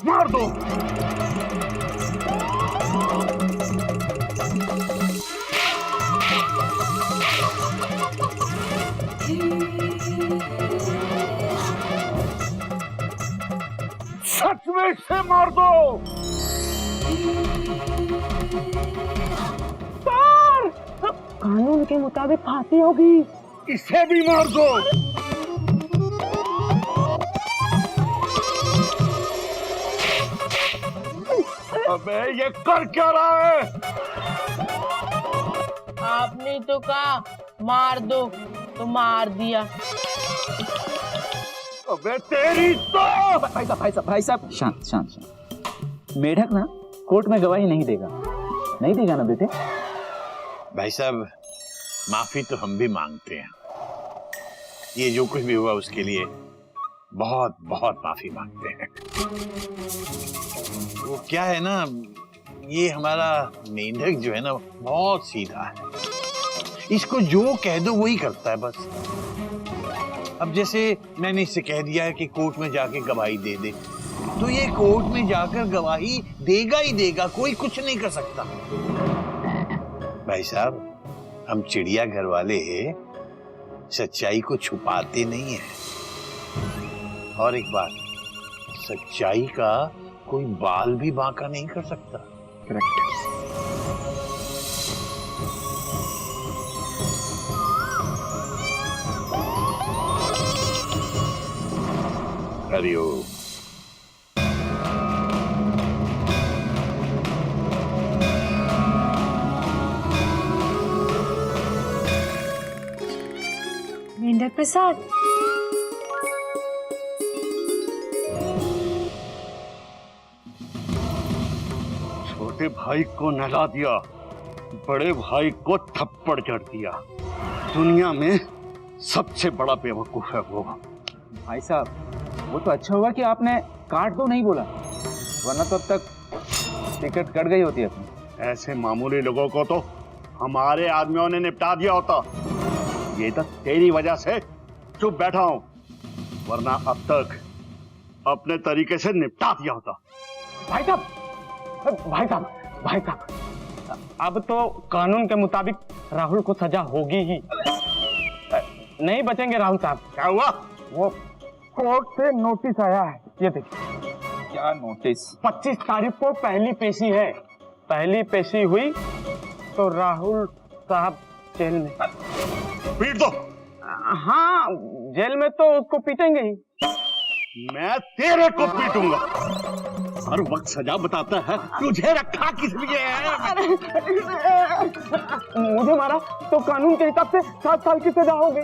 मार दो। सच में इसे मार दो। सर, कानून के मुताबिक फांसी होगी। इसे भी मार दो। अबे ये कर क्या रहा है? आपने तो कहा मार दो तो मार दिया। अबे तेरी तो। भाई साहब शांत शांत शांत। मेढक ना कोर्ट में गवाही नहीं देगा, नहीं देगा ना बेटे? भाई साहब माफी तो हम भी मांगते हैं। ये जो कुछ भी हुआ उसके लिए बहुत बहुत माफी मांगते हैं। वो क्या है ना, ये हमारा मेंढक जो है ना बहुत सीधा है। इसको जो कह दो वही करता है बस। अब जैसे मैंने इससे कह दिया है कि कोर्ट में जाके गवाही दे दे, तो ये कोर्ट में जाकर गवाही देगा ही देगा, कोई कुछ नहीं कर सकता। भाई साहब हम चिड़ियाघर वाले सच्चाई को छुपाते नहीं है। और एक बात, सच्चाई का कोई बाल भी बांका नहीं कर सकता। करेक्ट। हरिओम। मेंढक प्रसाद, छोटे भाई को नहला दिया, बड़े भाई को थप्पड़ जड़ दिया। दुनिया में सबसे बड़ा बेवकूफ है वो। भाई साहब वो तो अच्छा हुआ कि आपने काट दो नहीं बोला, वरना तो अब तक टिकट कट गई होती अपनी। ऐसे मामूली लोगों को तो हमारे आदमियों ने निपटा दिया होता। ये तो तेरी वजह से चुप बैठा हूं, वरना अब तक अपने तरीके से निपटा दिया होता। भाई साहब, भाई साहब, भाई साहब, अब तो कानून के मुताबिक राहुल को सजा होगी ही। नहीं बचेंगे राहुल साहब। क्या हुआ? वो कोर्ट से नोटिस आया है, ये देखिए। क्या नोटिस? 25 तारीख को पहली पेशी है। पहली पेशी हुई तो राहुल साहब जेल में। पीट दो। हाँ, जेल में तो उसको पीटेंगे ही। मैं तेरे को पीटूंगा। हर वक्त सजा बताता है, तुझे रखा किस लिए है? मुझे मारा तो कानून के हिसाब से 7 साल की सजा होगी।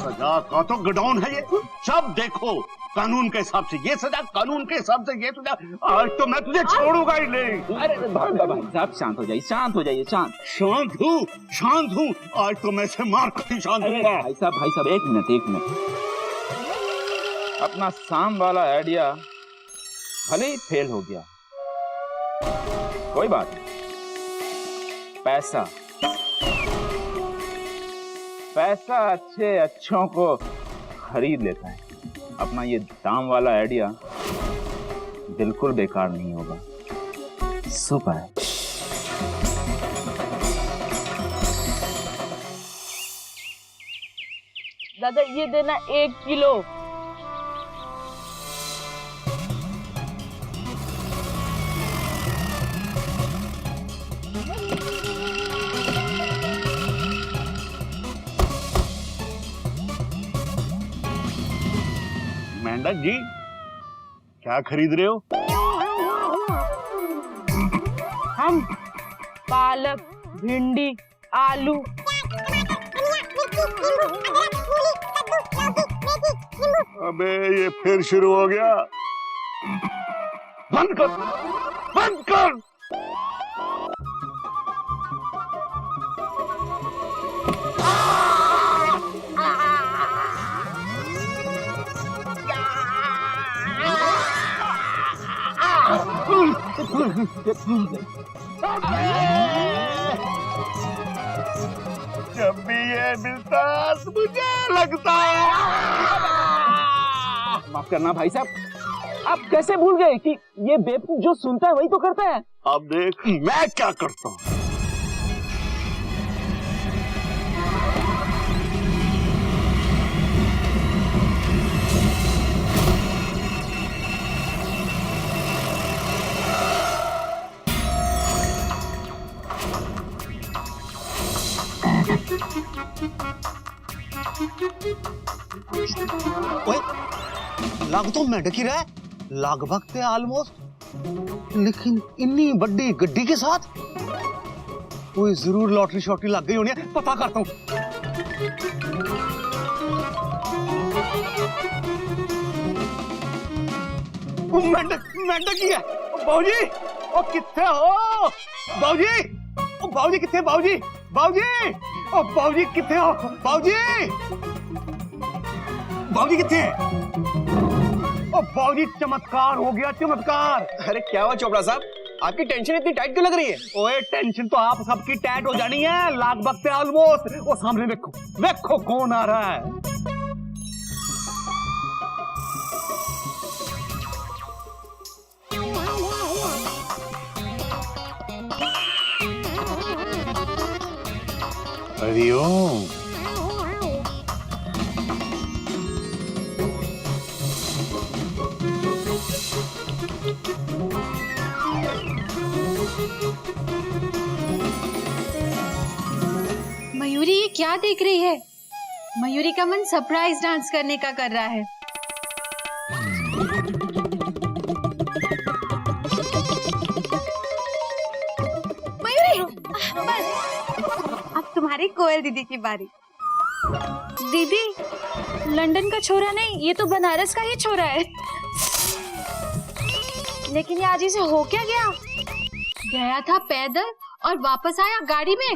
सजा का तो गडाउन है ये। सब देखो कानून के हिसाब से ये सजा, कानून के हिसाब से ये सजा। आज तो मैं तुझे छोड़ूंगा ही नहीं। अरे भाई साहब शांत हो जाइए, शांत हो जाइए, शांत। शांत हूँ, शांत हूँ। आज तो मैं इसे मार कर ही शांत हूँगा। भाई साहब एक मिनट। अपना शाम वाला आइडिया भले ही फेल हो गया, कोई बात नहीं। पैसा अच्छों को खरीद लेता है। अपना ये दाम वाला आइडिया बिल्कुल बेकार नहीं होगा, सुपर है। दादा ये देना 1 किलो। मेंढक जी क्या खरीद रहे हो? हम पालक, भिंडी, आलू। अबे ये फिर शुरू हो गया। बंद कर, बंद कर। जब भी ये मिलता मुझे लगता है। माफ करना भाई साहब, आप कैसे भूल गए कि ये बेवकूफ जो सुनता है वही तो करता है? अब देख मैं क्या करता हूँ। ओए, लग तो मेंढक ही रहा है, लगभग थे ऑलमोस्ट, लेकिन इतनी बड़ी गड्डी के साथ कोई जरूर लॉटरी शॉटरी लग गई होनी है। पता करता हूँ। मेंढक मेंढक ही है। बाबूजी, ओ किथे हो बाबूजी? ओ बाबूजी किथे? बाबूजी बाबूजी, ओ बाबूजी किथे हो? बाबूजी बाबूजी किथे है? ओ बाबूजी चमत्कार हो गया, चमत्कार। अरे क्या हुआ चोपड़ा साहब, आपकी टेंशन इतनी टाइट क्यों लग रही है? ओए टेंशन तो आप सबकी टाइट हो जानी है, लाख वक्त ऑलमोस्ट। वो सामने देखो, देखो कौन आ रहा है। हरिओम। मयूरी ये क्या देख रही है? मयूरी का मन सरप्राइज डांस करने का कर रहा है। मयूरी, बस अब तुम्हारी कोयल दीदी की बारी। दीदी, लंदन का छोरा नहीं, ये तो बनारस का ही छोरा है। लेकिन ये आज इसे हो क्या गया? गया था पैदल और वापस आया गाड़ी में।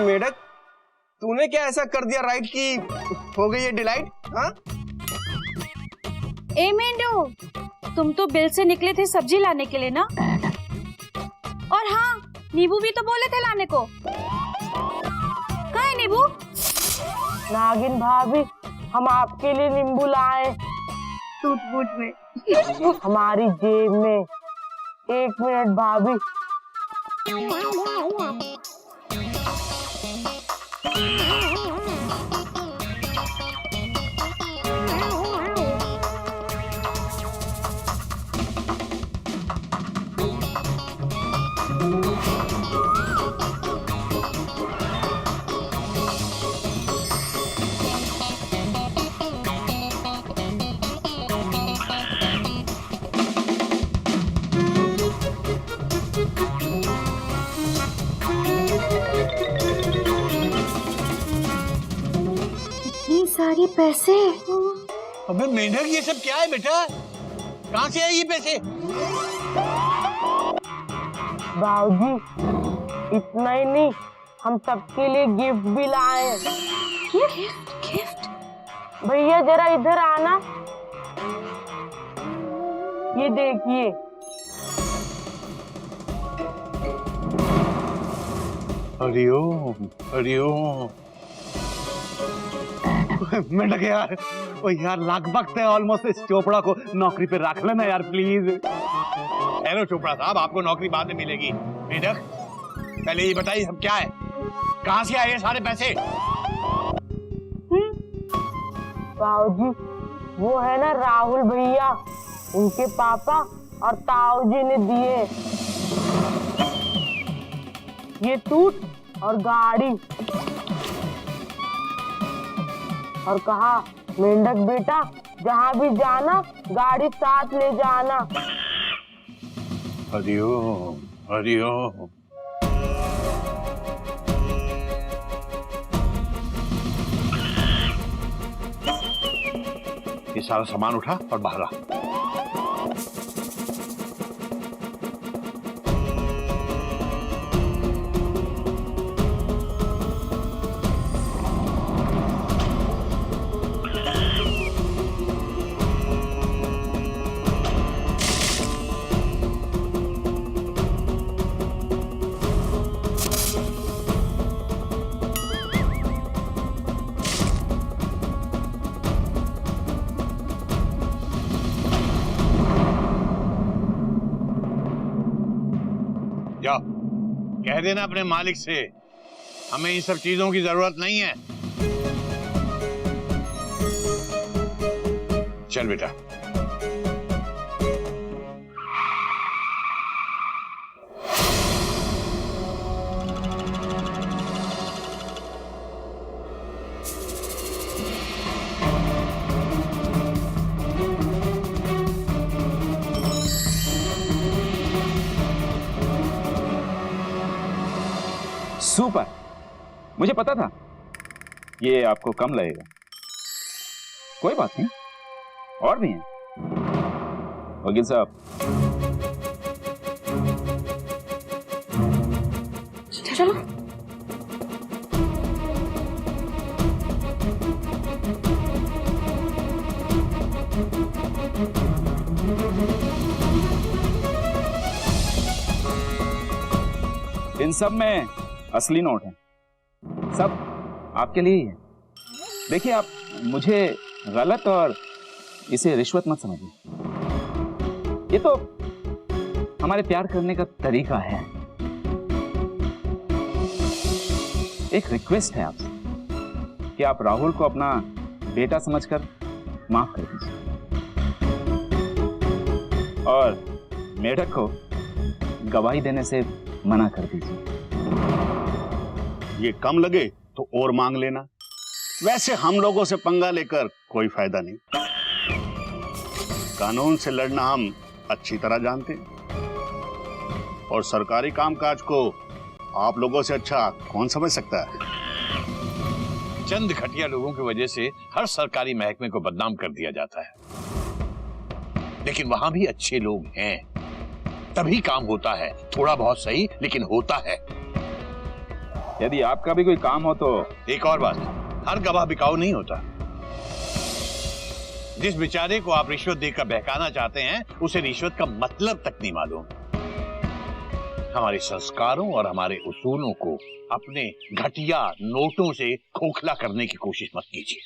मेढक, तूने क्या ऐसा कर दिया राइट की हो गई है डिलाइट? हाँ? ए मेंढो, तुम तो बिल से निकले थे सब्जी लाने के लिए ना? और हाँ, नींबू भी तो बोले थे लाने को। कहाँ है नींबू? नागिन भाभी, हम आपके लिए नींबू लाए। टूट फूट में। हमारी जेब में। 1 मिनट भाभी। इतनी सारी पैसे। अबे मेंढक, ये सब क्या है बेटा? कहाँ से आए ये पैसे? बाबूजी, इतना ही नहीं, हम सबके लिए गिफ्ट भी लाए। गिफ्ट? गिफ्ट? भैया जरा इधर आना। ये देखिए। हरिओम हरिओम। मेंढक यार, ओ यार लाख वक्त है ऑलमोस्ट, इस चोपड़ा को नौकरी पे रख लेना यार प्लीज। हेलो चोपड़ा साहब, आपको नौकरी बाद में मिलेगी। मेंढक, पहले ये बताइए सब क्या है? कहाँ से आए ये सारे पैसे? बाबूजी, वो है ना राहुल भैया, उनके पापा और ताऊ जी ने दिए। ये सूट और गाड़ी। और कहा, मेंढक बेटा, जहाँ भी जाना गाड़ी साथ ले जाना। हरिओम हरिओम। ये सारा सामान उठा और बाहर आ। कह देना अपने मालिक से हमें इन सब चीजों की जरूरत नहीं है। चल बेटा। सुपर, मुझे पता था ये आपको कम लगेगा। कोई बात नहीं, और भी हैं। वकील साहब, चलो। इन सब में असली नोट है, सब आपके लिए ही है। देखिए, आप मुझे गलत और इसे रिश्वत मत समझिए। ये तो हमारे प्यार करने का तरीका है। एक रिक्वेस्ट है आपसे कि आप राहुल को अपना बेटा समझकर माफ कर दीजिए और मेढक को गवाही देने से मना कर दीजिए। ये कम लगे तो और मांग लेना। वैसे हम लोगों से पंगा लेकर कोई फायदा नहीं। कानून से लड़ना हम अच्छी तरह जानते हैं और सरकारी कामकाज को आप लोगों से अच्छा कौन समझ सकता है। चंद घटिया लोगों की वजह से हर सरकारी महकमे को बदनाम कर दिया जाता है, लेकिन वहां भी अच्छे लोग हैं, तभी काम होता है। थोड़ा बहुत सही, लेकिन होता है। यदि आपका भी कोई काम हो तो एक और बात, हर गवाह बिकाऊ नहीं होता। जिस बेचारे को आप रिश्वत देकर बहकाना चाहते हैं, उसे रिश्वत का मतलब तक नहीं मालूम। हमारे संस्कारों और हमारे उसूलों को अपने घटिया नोटों से खोखला करने की कोशिश मत कीजिए।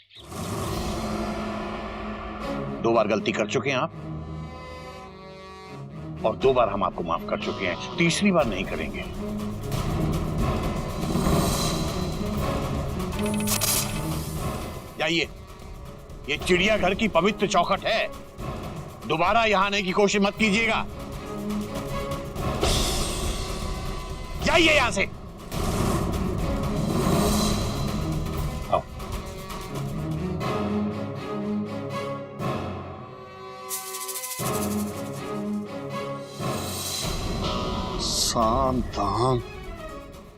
2 बार गलती कर चुके हैं आप, और 2 बार हम आपको माफ कर चुके हैं, तीसरी बार नहीं करेंगे। जाइए, ये चिड़ियाघर की पवित्र चौखट है, दोबारा यहां आने की कोशिश मत कीजिएगा। जाइए यहां से। आओ। साम दाम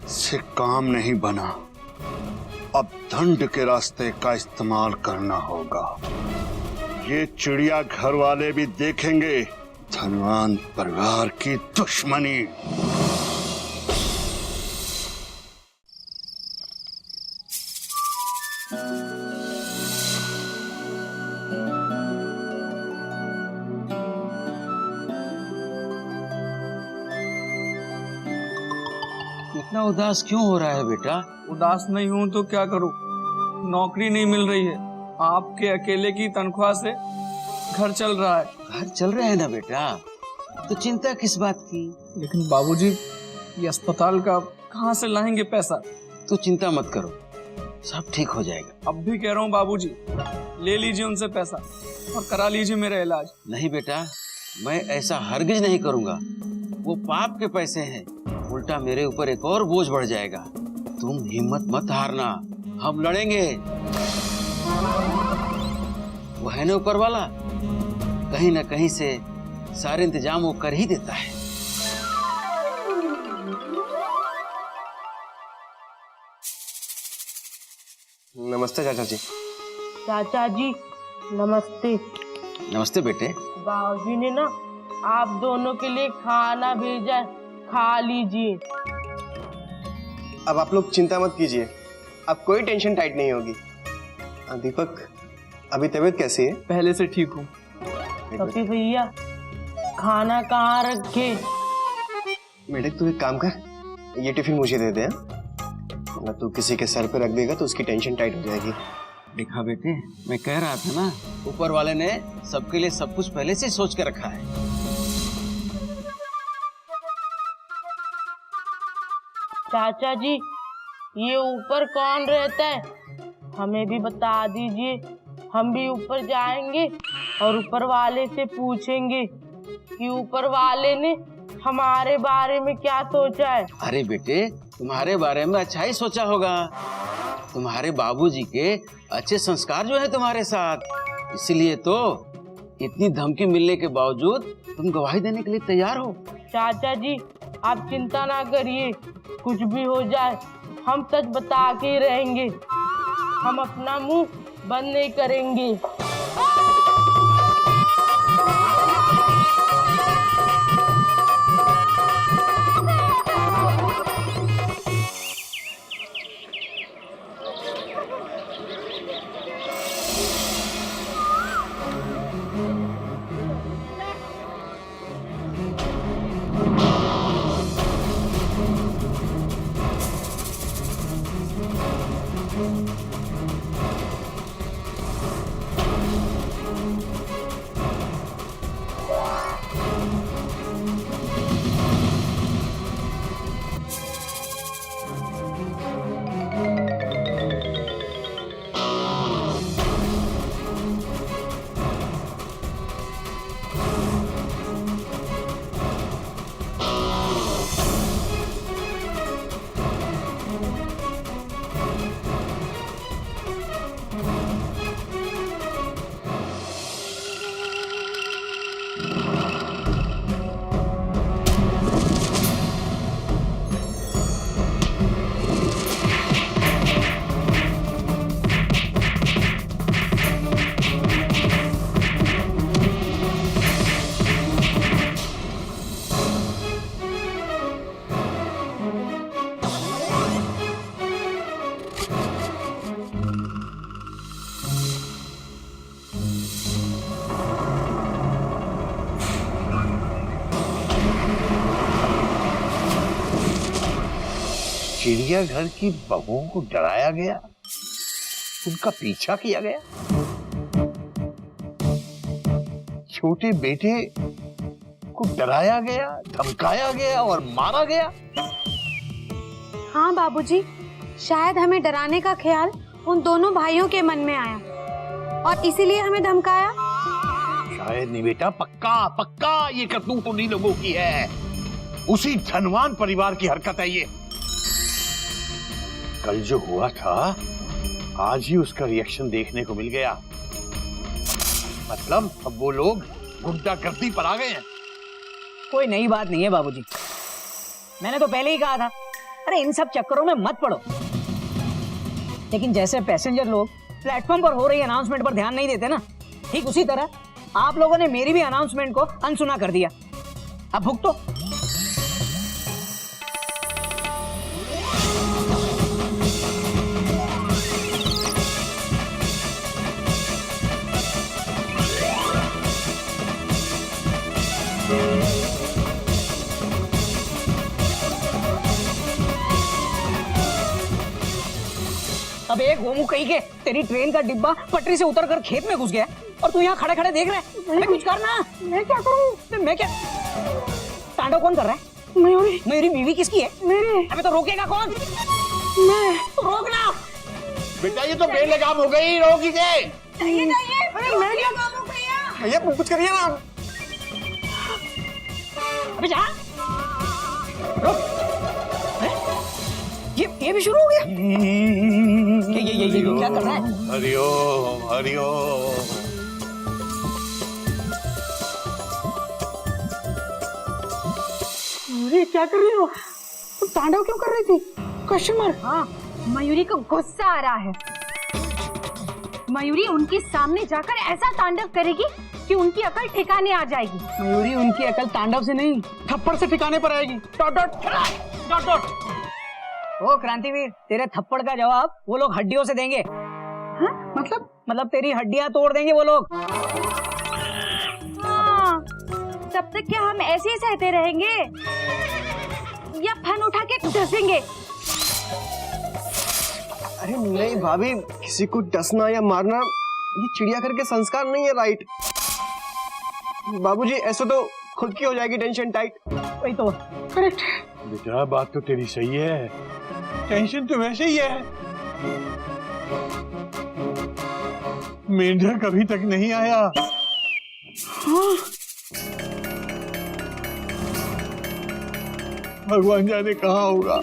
से काम नहीं बना, अब दंड के रास्ते का इस्तेमाल करना होगा। ये चिड़िया घर वाले भी देखेंगे धनवान परिवार की दुश्मनी। इतना उदास क्यों हो रहा है बेटा? उदास नहीं हूं तो क्या करूं? नौकरी नहीं मिल रही है। आपके अकेले की तनख्वाह से घर चल रहा है। घर चल रहे हैं ना बेटा, तो चिंता किस बात की? लेकिन बाबूजी, ये अस्पताल का कहां से लाएंगे पैसा? तो चिंता मत करो, सब ठीक हो जाएगा। अब भी कह रहा हूँ बाबूजी, ले लीजिए उनसे पैसा और करा लीजिए मेरा इलाज। नहीं बेटा, मैं ऐसा हरगिज नहीं करूंगा। वो पाप के पैसे हैं, उल्टा मेरे ऊपर एक और बोझ बढ़ जाएगा। तुम हिम्मत मत हारना, हम लड़ेंगे। वो है ना ऊपर वाला, कहीं ना कहीं से सारे इंतजाम वो कर ही देता है। नमस्ते चाचा जी। चाचा जी नमस्ते। नमस्ते बेटे। बाबूजी ने ना आप दोनों के लिए खाना भेजा है, खा लीजिए। अब आप लोग चिंता मत कीजिए, अब कोई टेंशन टाइट नहीं होगी। दीपक, अभी तबीयत कैसी है? पहले से ठीक हूँ। पपी भैया, खाना कहाँ रखे? मेढक, तू एक काम कर, ये टिफिन मुझे दे दे। अगर तू किसी के सर पे रख देगा तो उसकी टेंशन टाइट हो जाएगी। देखा बेटे, मैं कह रहा था ना, ऊपर वाले ने सबके लिए सब कुछ पहले से सोच के रखा है। चाचा जी, ये ऊपर कौन रहता है? हमें भी बता दीजिए, हम भी ऊपर जाएंगे और ऊपर वाले से पूछेंगे कि ऊपर वाले ने हमारे बारे में क्या सोचा है। अरे बेटे, तुम्हारे बारे में अच्छा ही सोचा होगा। तुम्हारे बाबूजी के अच्छे संस्कार जो है तुम्हारे साथ, इसलिए तो इतनी धमकी मिलने के बावजूद तुम गवाही देने के लिए तैयार हो। चाचा जी, आप चिंता ना करिए, कुछ भी हो जाए हम सच बता के ही रहेंगे, हम अपना मुंह बंद नहीं करेंगे। चिड़ियाघर की बहुओं को डराया गया, उनका पीछा किया गया, छोटे बेटे को डराया गया, धमकाया गया और मारा गया। हाँ बाबूजी, शायद हमें डराने का ख्याल उन दोनों भाइयों के मन में आया और इसीलिए हमें धमकाया। शायद नहीं बेटा, पक्का पक्का ये करतूत उन्हीं लोगों की है, उसी धनवान परिवार की हरकत है ये। कल जो हुआ था आज ही उसका रिएक्शन देखने को मिल गया। मतलब अब वो लोग गुंडागर्दी पर आ गए हैं। कोई नई बात नहीं है बाबूजी, मैंने तो पहले ही कहा था, अरे इन सब चक्करों में मत पड़ो। लेकिन जैसे पैसेंजर लोग प्लेटफॉर्म पर हो रही अनाउंसमेंट पर ध्यान नहीं देते ना, ठीक उसी तरह आप लोगों ने मेरी भी अनाउंसमेंट को अनसुना कर दिया। अब भुगतो। अब एक गोमू कही के तेरी ट्रेन का डिब्बा पटरी से उतरकर खेत में घुस गया और तू यहाँ खड़े खड़े देख रहा है। अरे कुछ करना। मैं क्या करूँ? मैं क्या? तांडव कौन कर रहा है? मयूरी। मयूरी बीवी किसकी है? मेरी। अबे तो रोकेगा कौन? मैं। तो रोकना। बेटा ये तो बेलगाम हो गई, रोक इसे। अरे मैं क्या करूँ भैया? भैया कुछ करिए ना। अबे जा। रुक। ये भी शुरू हो गया। ये क्या कर रहा है? हरिओम हरिओम। अरे क्या कर रही हो? तुम तांडव क्यों कर रही थी? Question mark. हाँ, मयूरी को गुस्सा आ रहा है। मयूरी उनके सामने जाकर ऐसा तांडव करेगी कि उनकी अकल ठिकाने आ जाएगी। मयूरी उनकी अकल तांडव से नहीं, थप्पड़ से ठिकाने पर आएगी। Dot dot dot dot. ओ क्रांतिवीर, तेरे थप्पड़ का जवाब वो लोग हड्डियों से देंगे। हाँ? मतलब तेरी हड्डियां तोड़ देंगे वो लोग। हाँ, तब तक क्या हम ऐसे ही सहते रहेंगे या फन उठा के डसेंगे? अरे नहीं भाभी, किसी को डसना या मारना ये चिड़ियाघर के संस्कार नहीं है, राइट? बाबूजी ऐसे तो खुद की हो जाएगी टेंशन टाइट। वही तो। करेक्ट। बेटा बात तो तेरी सही है, टेंशन तो वैसे ही है। मेंढक अभी तक नहीं आया। भगवान जाने कहाँ होगा।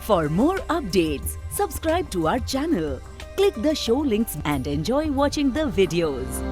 For more updates, subscribe to our channel, click the show links and enjoy watching the videos.